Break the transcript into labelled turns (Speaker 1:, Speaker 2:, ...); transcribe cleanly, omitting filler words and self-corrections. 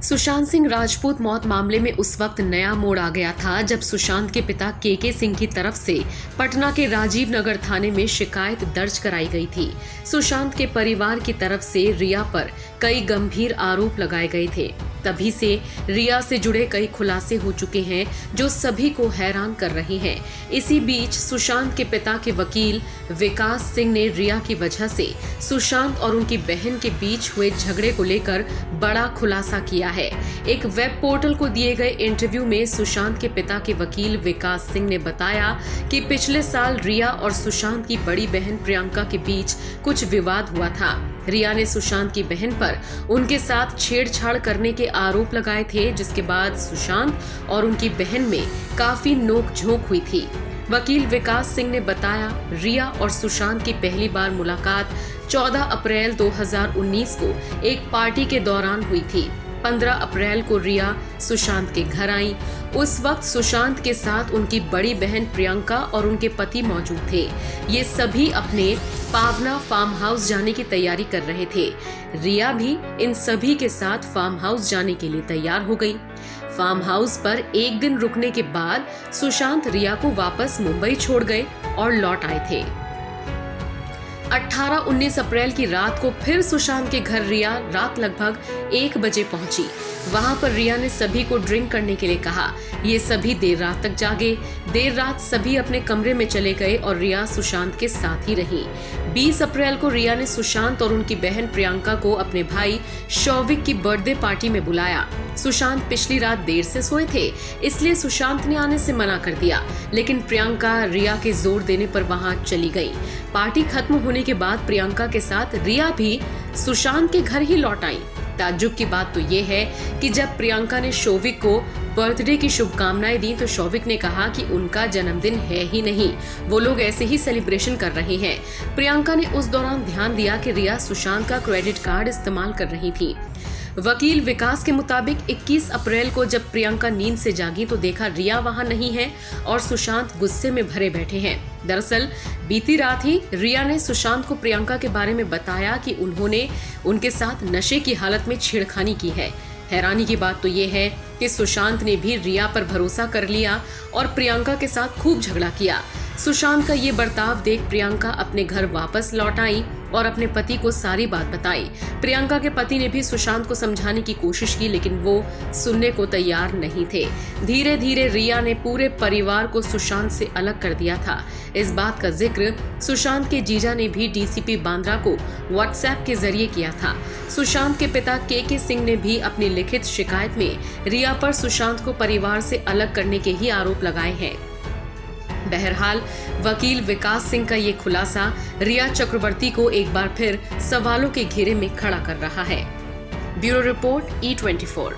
Speaker 1: सुशांत सिंह राजपूत मौत मामले में उस वक्त नया मोड़ आ गया था जब सुशांत के पिता के सिंह की तरफ से पटना के राजीव नगर थाने में शिकायत दर्ज कराई गई थी। सुशांत के परिवार की तरफ से रिया पर कई गंभीर आरोप लगाए गए थे। तभी से रिया से जुड़े कई खुलासे हो चुके हैं जो सभी को हैरान कर रहे हैं। इसी बीच सुशांत के पिता के वकील विकास सिंह ने रिया की वजह से सुशांत और उनकी बहन के बीच हुए झगड़े को लेकर बड़ा खुलासा किया है। एक वेब पोर्टल को दिए गए इंटरव्यू में सुशांत के पिता के वकील विकास सिंह ने बताया कि पिछले साल रिया और सुशांत की बड़ी बहन प्रियंका के बीच कुछ विवाद हुआ था। रिया ने सुशांत की बहन पर उनके साथ छेड़छाड़ करने के आरोप लगाए थे, जिसके बाद सुशांत और उनकी बहन में काफी नोक-झोंक हुई थी। वकील विकास सिंह ने बताया, रिया और सुशांत की पहली बार मुलाकात 14 अप्रैल 2019 को एक पार्टी के दौरान हुई थी। 15 अप्रैल को रिया सुशांत के घर आई। उस वक्त सुशांत के साथ उनकी बड़ी बहन प्रियंका और उनके पति मौजूद थे। ये सभी अपने पावना फार्म हाउस जाने की तैयारी कर रहे थे। रिया भी इन सभी के साथ फार्म हाउस जाने के लिए तैयार हो गई। फार्म हाउस पर एक दिन रुकने के बाद सुशांत रिया को वापस मुंबई छोड़ गए और लौट आए थे। 18-19 अप्रैल की रात को फिर सुशांत के घर रिया रात लगभग 1 बजे पहुंची। वहां पर रिया ने सभी को ड्रिंक करने के लिए कहा। ये सभी देर रात तक जागे। देर रात सभी अपने कमरे में चले गए और रिया सुशांत के साथ ही रही। 20 अप्रैल को रिया ने सुशांत और उनकी बहन प्रियंका को अपने भाई शौविक की बर्थडे पार्टी में बुलाया। सुशांत पिछली रात देर से सोए थे, इसलिए सुशांत ने आने से मना कर दिया, लेकिन प्रियंका रिया के जोर देने पर वहां चली गई। पार्टी खत्म होने के बाद प्रियंका के साथ रिया भी सुशांत के घर ही लौट आई। ताज्जुब की बात तो ये है कि जब प्रियंका ने शौविक को बर्थडे की शुभकामनाएं दी तो शौविक ने कहा कि उनका जन्मदिन है ही नहीं, वो लोग ऐसे ही सेलिब्रेशन कर रहे हैं। प्रियंका ने उस दौरान ध्यान दिया कि रिया सुशांत का क्रेडिट कार्ड इस्तेमाल कर रही थी। वकील विकास के मुताबिक 21 अप्रैल को जब प्रियंका नींद से जागी तो देखा रिया वहां नहीं है और सुशांत गुस्से में भरे बैठे हैं। दरअसल बीती रात ही रिया ने सुशांत को प्रियंका के बारे में बताया कि उन्होंने उनके साथ नशे की हालत में छेड़खानी की है। हैरानी की बात तो ये है कि सुशांत ने भी रिया पर भरोसा कर लिया और प्रियंका के साथ खूब झगड़ा किया। सुशांत का ये बर्ताव देख प्रियंका अपने घर वापस लौट आई और अपने पति को सारी बात बताई। प्रियंका के पति ने भी सुशांत को समझाने की कोशिश की, लेकिन वो सुनने को तैयार नहीं थे। धीरे धीरे रिया ने पूरे परिवार को सुशांत से अलग कर दिया था। इस बात का जिक्र सुशांत के जीजा ने भी डीसीपी बांद्रा को व्हाट्सएप के जरिए किया था। सुशांत के पिता के सिंह ने भी अपनी लिखित शिकायत में रिया पर सुशांत को परिवार से अलग करने के ही आरोप लगाए हैं। बहरहाल वकील विकास सिंह का ये खुलासा रिया चक्रवर्ती को एक बार फिर सवालों के घेरे में खड़ा कर रहा है। Bureau report E24।